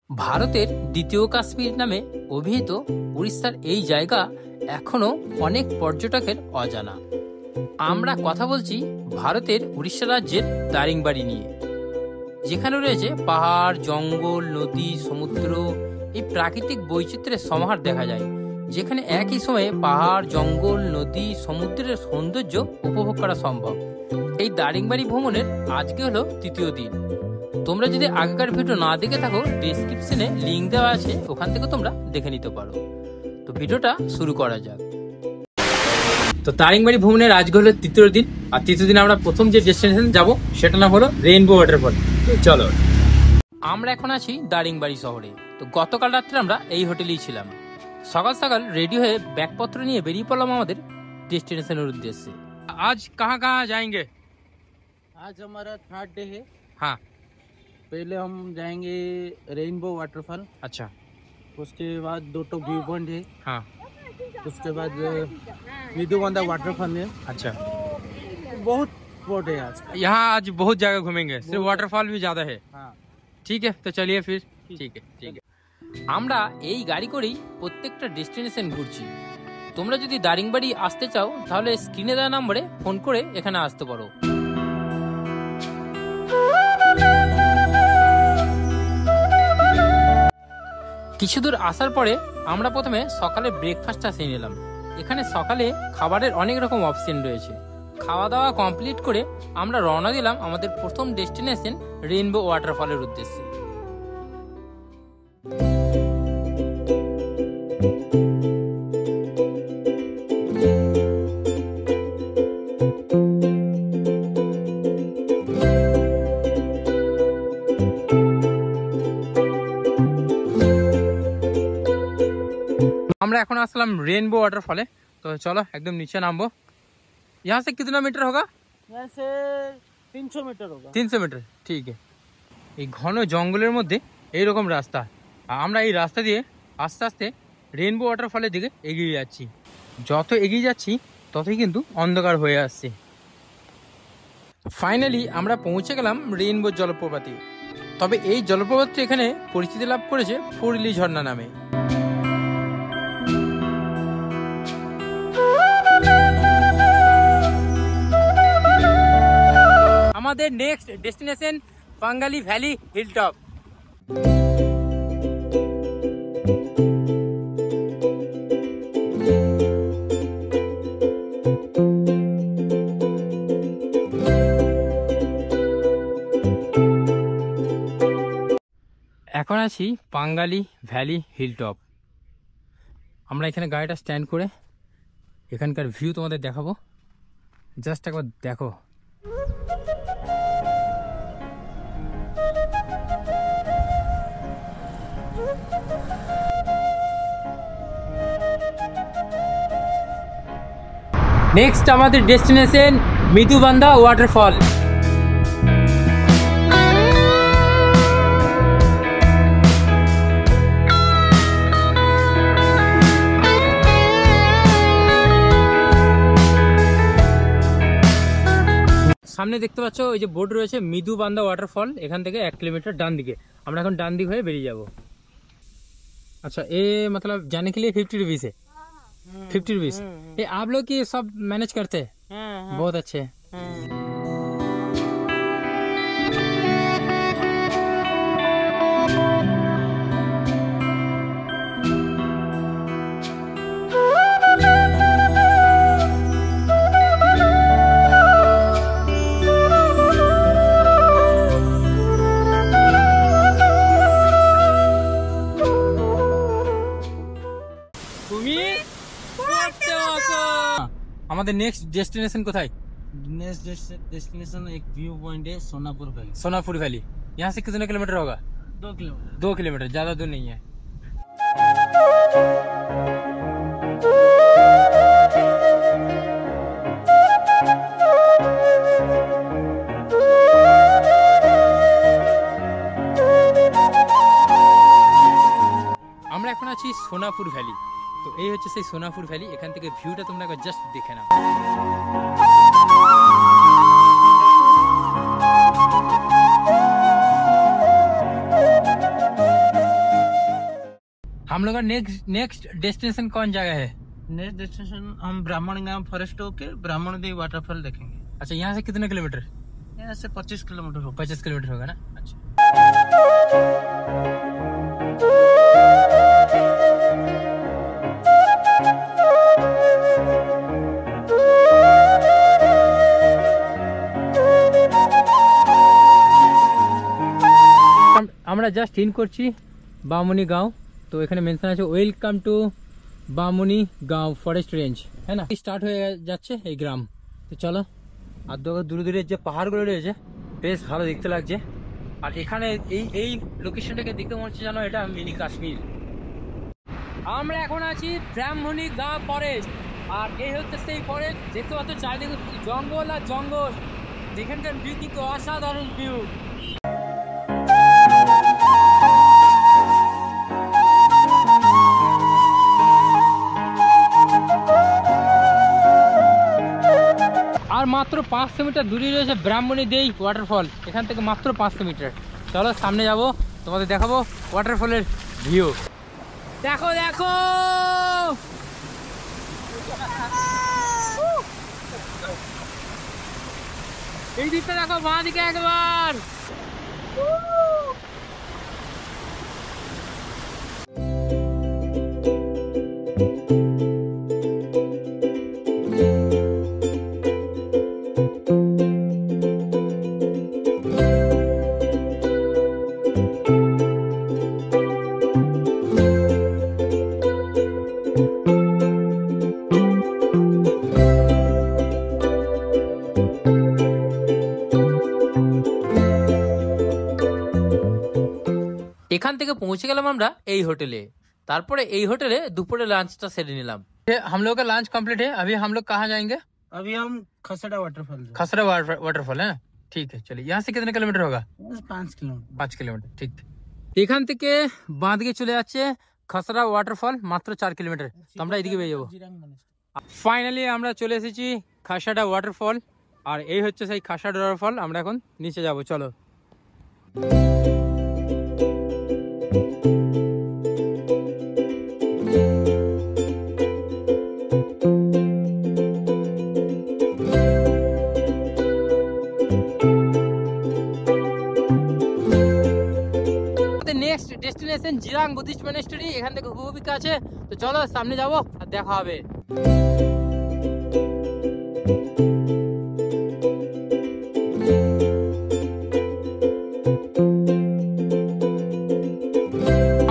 ভারতের দ্বিতীয় কাশ্মীর নামে অভিহিত উড়িষ্যার এই জায়গা এখনো অনেক পর্যটকের অজানা। আমরা কথা বলছি ভারতের উড়িষ্যা রাজ্যের দারিংবাড়ি নিয়ে, যেখানে রয়েছে পাহাড়, জঙ্গল, নদী, সমুদ্র। এই প্রাকৃতিক বৈচিত্র্যের সমাহার দেখা যায়, যেখানে একই সময়ে পাহাড়, জঙ্গল, নদী, সমুদ্রের সৌন্দর্য উপভোগ করা সম্ভব। এই দারিংবাড়ি ভ্রমণের আজকে হলো তৃতীয় দিন। তোমরা যদি আগেকার ভিডিও না দেখে থাকো, ডেসক্রিপশনে লিঙ্ক দেওয়া আছে, ওখান থেকে তোমরা দেখে নিতে পারো। তো ভিডিওটা শুরু করা যাক। তো দারিংবাড়ি ভ্রমণের আজকে হলো তৃতীয় দিন, আর তৃতীয় দিন আমরা প্রথম যে ডেস্টিনেশন যাব সেটা নাম হলো রেইনবো ওয়াটারফল। চলো, আমরা এখন আছি দারিংবাড়ি শহরে। তো গতকাল রাত্রে আমরা এই হোটেলেই ছিলাম। সকাল সকাল রেডি হয়ে ব্যাগপত্র নিয়ে বেরিয়ে পড়লাম আমাদের ডেস্টিনেশনের উদ্দেশ্যে। आज कहाँ कहाँ जाएंगे? आज हमारा थर्ड डे है। हाँ, पहले हम जाएंगे रेनबो वाटरफॉल। अच्छा। उसके बाद दो व्यू पॉइंट है। हाँ, उसके बाद मिधुबंधा वाटरफॉल है। अच्छा। बहुत स्पॉट है आज। यहाँ आज बहुत जगह घूमेंगे, सिर्फ वाटरफॉल भी ज्यादा है। हाँ, ঠিক আছে, তো চলিয়ে ফির। ঠিক আছে। আমরা এই গাড়ি করেই প্রত্যেকটা ডেস্টিনেশন ঘুরছি। তোমরা যদি দারিংবাড়ি আসতে চাও তাহলে স্ক্রিনে দেওয়া নম্বরে ফোন করে এখানে আসতে পারো। কিছু দূর আসার পরে আমরা প্রথমে সকালে ব্রেকফাস্টটা সেরে নিলাম। এখানে সকালে খাবারের অনেক রকম অপশন রয়েছে। খাওয়া দাওয়া কমপ্লিট করে আমরা রওনা দিলাম আমাদের প্রথম ডেস্টিনেশন রেইনবো ওয়াটারফলের উদ্দেশ্যে। আমরা এখন আসলাম रेनबो वाटरफॉल। तो चलो एकदम नीचे नामबो। यहाँ से कितना मीटर होगा? यहाँ से 300 मीटर होगा। 300 मीटर, ठीक है। এই ঘন জঙ্গলের মধ্যে এইরকম রাস্তা, আমরা এই রাস্তা দিয়ে আস্তে আস্তে রেইনবো ওয়াটারফলের দিকে এগিয়ে যাচ্ছি। যত এগিয়ে যাচ্ছি ততই কিন্তু অন্ধকার হয়ে আসছে। ফাইনালি আমরা পৌঁছে গেলাম রেইনবো জলপ্রপাতে। তবে এই জলপ্রপাতটি এখানে পরিচিতি লাভ করেছে ফুরলি ঝর্ণা নামে। আমাদের নেক্সট ডেস্টিনেশন পাঙ্গালি ভ্যালি হিলটপ। এখন আছি পাঙ্গালি ভ্যালি হিলটপ। আমরা এখানে গাড়িটা স্ট্যান্ড করে এখানকার ভিউ তোমাদের দেখাবো। জাস্ট একবার দেখো। নেক্সট আমাদের ডেস্টিনেশন মিধুবান্ধা ওয়াটারফল। সামনে দেখতে পাচ্ছ ওই যে বোর্ড রয়েছে মিধুবান্ধা ওয়াটারফল। এখান থেকে 1 किलोमीटर ডান দিকে। আমরা এখন ডান দিক হয়ে বেরিয়ে যাব। अच्छा, ये मतलब जाने के लिए 50 रुपीज है। 50 रुपीज। ये आप लोग की सब मैनेज करते हैं? बहुत अच्छे। আমাদের নেক্সট ডেস্টিনেশন কোথায়? नेक्स्ट डेस्टिनेशन एक व्यू पॉइंट है सोनापुर वैली। सोनापुर वैली। यहाँ से कितने किलोमीटर होगा? 2 किलोमीटर। 2 किलोमीटर, ज्यादा दूर नहीं है। আমরা এখন আছি সোনাপুর ভ্যালি। তো এই হচ্ছে সেই সোনাপুর ভ্যালি। এখান থেকে ভিউটা তোমরা একবার জাস্ট দেখে নাও। हम लोग का नेक्स्ट डेस्टिनेशन कौन जगह है? नेक्स्ट डेस्टिनेशन हम ब्राह्मण गांव फॉरेस्ट होके ब्राह्मण देवी वाटरफॉल देखेंगे। अच्छा, यहाँ से कितने किलोमीटर? यहाँ से 25 किलोमीटर होगा। 25 किलोमीटर होगा ना? अच्छा। আমরা জাস্ট ইন করছি বামুনি গাঁও। তো এখানে মেনশন আছে ওয়েলকাম টু বামুনি গাঁও ফরেস্ট রেঞ্জ, হ্যাঁ না? স্টার্ট হয়ে যাচ্ছে এই গ্রাম। তো চলো, আর দূরে দূরে যে পাহাড়গুলো রয়েছে বেশ ভালো দেখতে লাগছে। আর এখানে এই লোকেশনটাকে দেখতে মনে হচ্ছে জানো এটা মিনি কাশ্মীর। আমরা এখন আছি ব্রাহ্মণী গাঁও ফরেস্ট, আর এই হচ্ছে সেই ফরেস্ট। দেখতে পাচ্ছ চারিদিকে জঙ্গল আর জঙ্গল। এখানকার ভিউ কিন্তু অসাধারণ ভিউ। আর মাত্র 500 মিটার দূরে রয়েছে ব্রাহ্মণী দেই ওয়াটারফল। এখান থেকে মাত্র 500 মিটার। চলো সামনে যাব, তোমাদের দেখাবো ওয়াটারফলের ভিউ। দেখো দেখো, এই দিকটা দেখো, বাঁ দিকে একবার। এখান থেকে পৌঁছে গেলাম আমরা এই হোটেলে। তারপরে এই হোটেলে দুপুরে লাঞ্চটা সেরে নিলাম। हम लोग का लंच कंप्लीट है। अभी हम लोग कहाँ जाएंगे? अभी हम खसड़ा वाटरफॉल। खसरा वाटरफॉल है ना? ठीक है, चलिए। यहाँ से कितने किलोमीटर होगा? 5 किलोमीटर। 5 কিলোমিটার, ঠিক। এখান থেকে বাঁ দিকে চলে যাচ্ছে খসড়া ওয়াটারফল, মাত্র 4 কিলোমিটার। তো আমরা এদিকে বেরিয়ে যাবো। ফাইনালি আমরা চলে এসেছি খাসাডা ওয়াটারফল, আর এই হচ্ছে সেই খাসাডা ওয়াটারফল। আমরা এখন নিচে যাব, চলো। Next destination Jirang Buddhist monastery. এখান থেকে খুবই কাছে। তো চলো সামনে যাবো আর দেখা হবে।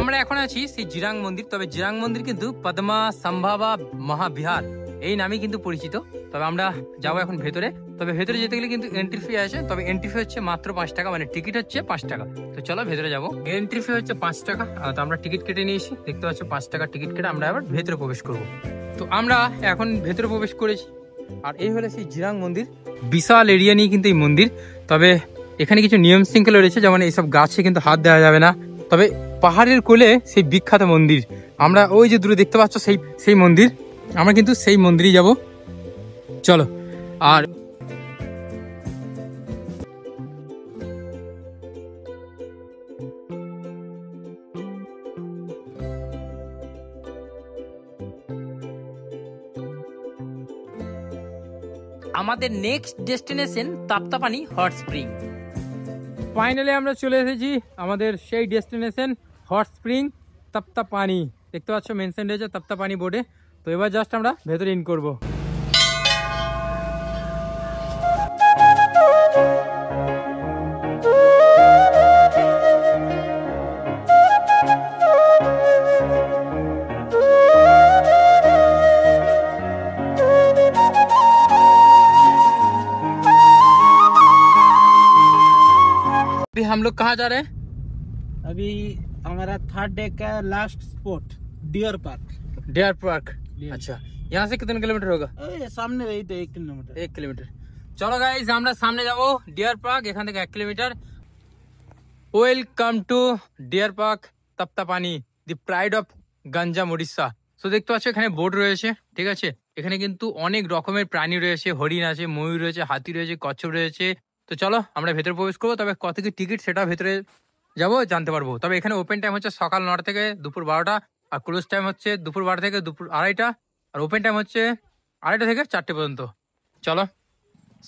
আমরা এখন আছি সেই জিরাং মন্দির। তবে জিরাং মন্দির কিন্তু পদ্মা সম্ভাবা মহাবিহার এই নামে কিন্তু পরিচিত। তবে আমরা যাবো এখন ভেতরে। তবে ভেতরে যেতে গেলে কিন্তু এন্ট্রি ফি আছে। তবে এন্ট্রি ফি হচ্ছে মাত্র 5 টাকা, মানে টিকিট হচ্ছে 5 টাকা। তো চলো ভেতরে যাবো। এন্ট্রি ফি হচ্ছে 5 টাকা। তো আমরা টিকিট কেটে নিয়েছি, দেখতে পাচ্ছ 5 টাকা টিকিট কেটে আমরা আবার ভেতরে প্রবেশ করব। তো আমরা এখন ভেতরে প্রবেশ করেছি। আর এই হলো সেই জিরাং মন্দির। বিশাল এরিয়া নিয়ে কিন্তু এই মন্দির। তবে এখানে কিছু নিয়ম শৃঙ্খলা রয়েছে, যেমন এইসব গাছে কিন্তু হাত দেওয়া যাবে না। তবে পাহাড়ের কোলে সেই বিখ্যাত মন্দির, আমরা ওই যে দূরে দেখতে পাচ্ছ সেই মন্দির, আমরা কিন্তু সেই মন্দিরেই যাব। চলো। আর আমাদের next destination Taptapani hot spring. Finally আমরা চলে এসেছি আমাদের সেই ডেস্টিনেশন হট স্প্রিং তাপ্তাপানি। দেখতে পাচ্ছ মেনশন রয়েছে তাপ্তাপানি বোর্ডে। তো এবার জাস্ট আমরা ভেতরে ইন করব। अभी हम लोग कहाँ जा रहे हैं? अभी हमारा 3rd डे का last spot deer park. Deer park, अच्छा। यहाँ से कितने किलोमीटर होगा? सामने रही तो 1 किलोमीटर। 1 কিলোমিটার। চলো গাইজ, আমরা সামনে যাব ডিয়ার পার্ক। এখান থেকে 1 kilometre. Welcome to deer park Taptapani, the pride of Ganjam Orissa. তো দেখতে পাচ্ছ এখানে বোর্ড রয়েছে, ঠিক আছে। এখানে কিন্তু অনেক রকমের প্রাণী রয়েছে, হরিণ আছে, ময়ূর রয়েছে, হাতি রয়েছে, কচ্ছপ রয়েছে। তো চলো আমরা ভেতরে প্রবেশ করবো। তবে কত কি টিকিট সেটা ভেতরে যাবো জানতে পারবো। তবে এখানে ওপেন টাইম হচ্ছে সকাল 9টা থেকে দুপুর 12টা। আর ক্লোজ টাইম হচ্ছে দুপুর 12 থেকে দুপুর 2:30, আর ওপেন টাইম হচ্ছে 2:30 থেকে 4টে পর্যন্ত। চলো।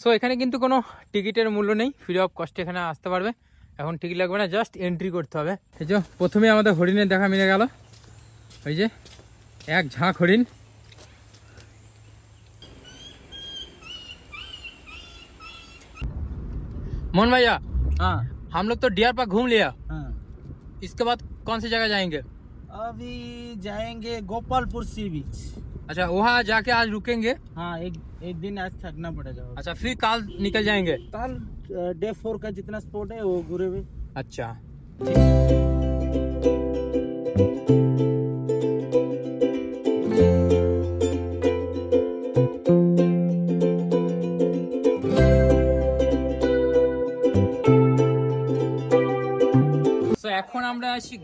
সো এখানে কিন্তু কোনো টিকিটের মূল্য নেই, ফ্রি অফ কস্টে এখানে আসতে পারবে। এখন টিকিট লাগবে না, জাস্ট এন্ট্রি করতে হবে। এই যে প্রথমে আমাদের হরিণের দেখা মিলে গেল, ওই যে এক ঝাঁক হরিণ। मोहन भैया, हाँ हम लोग तो डियर पार्क घूम लिया, हाँ। इसके बाद कौन सी जगह जाएंगे? अभी जाएंगे गोपालपुर सी बीच। अच्छा, वहाँ जाके आज रुकेंगे। हाँ, एक दिन आज थकना पड़ेगा। अच्छा, फिर कल निकल जाएंगे। कल डे 4 का जितना स्पॉट है वो घूरे हुए। अच्छा, এখন আমরা আছি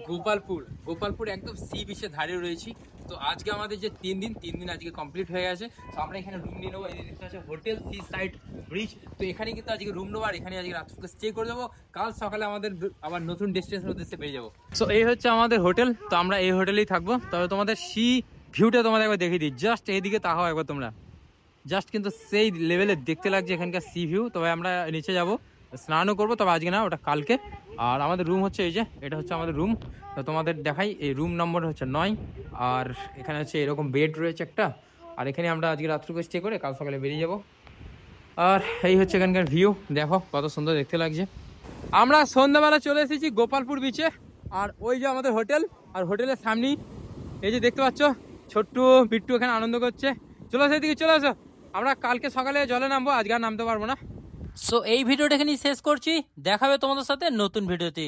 গোপালপুর একদম সি বিচের ধারে রয়েছি। তো আজকে আমাদের যে 3 দিন আজকে কমপ্লিট হয়ে গেছে। তো আমরা এখানে রুম নিয়ে নেবো, এই দেখতে হচ্ছে হোটেল সি সাইড ব্রিজ। তো এখানে কিন্তু আজকে রুম নেবো, আর এখানে আজকে রাত্রে স্টে করে দেবো। কাল সকালে আমাদের আবার নতুন ডেস্টিনেশন উদ্দেশ্যে বেরিয়ে যাবো। সো এই হচ্ছে আমাদের হোটেল, তো আমরা এই হোটেলেই থাকবো। তবে তোমাদের সি ভিউটা তোমাদের একবার দেখিয়ে দিই, জাস্ট এইদিকে তাকাও একবার তোমরা, জাস্ট কিন্তু সেই লেভেলে দেখতে লাগছে এখানকার সি ভিউ। তবে আমরা নিচে যাব, স্নানও করবো, তবে আজকে না, ওটা কালকে। আর আমাদের রুম হচ্ছে এই যে, এটা হচ্ছে আমাদের রুম। তো তোমাদের দেখাই, এই রুম নম্বর হচ্ছে 9। আর এখানে হচ্ছে এরকম বেড রয়েছে একটা, আর এখানে আমরা আজকে রাত্রিকে স্টে করে কাল সকালে বেরিয়ে যাব। আর এই হচ্ছে এখানকার ভিউ, দেখো কত সুন্দর দেখতে লাগছে। আমরা সন্ধ্যাবেলা চলে এসেছি গোপালপুর বিচে, আর ওই যে আমাদের হোটেল, আর হোটেলের সামনেই এই যে দেখতে পাচ্ছ ছোট্টু বিট্টু এখানে আনন্দ করছে। চলো সেদিকে চলে আসো, আমরা কালকে সকালে জলে নামবো, আজকে আর নামতে পারবো না। সো এই ভিডিওটা এখানেই শেষ করছি, দেখাবে তোমাদের সাথে নতুন ভিডিওতে।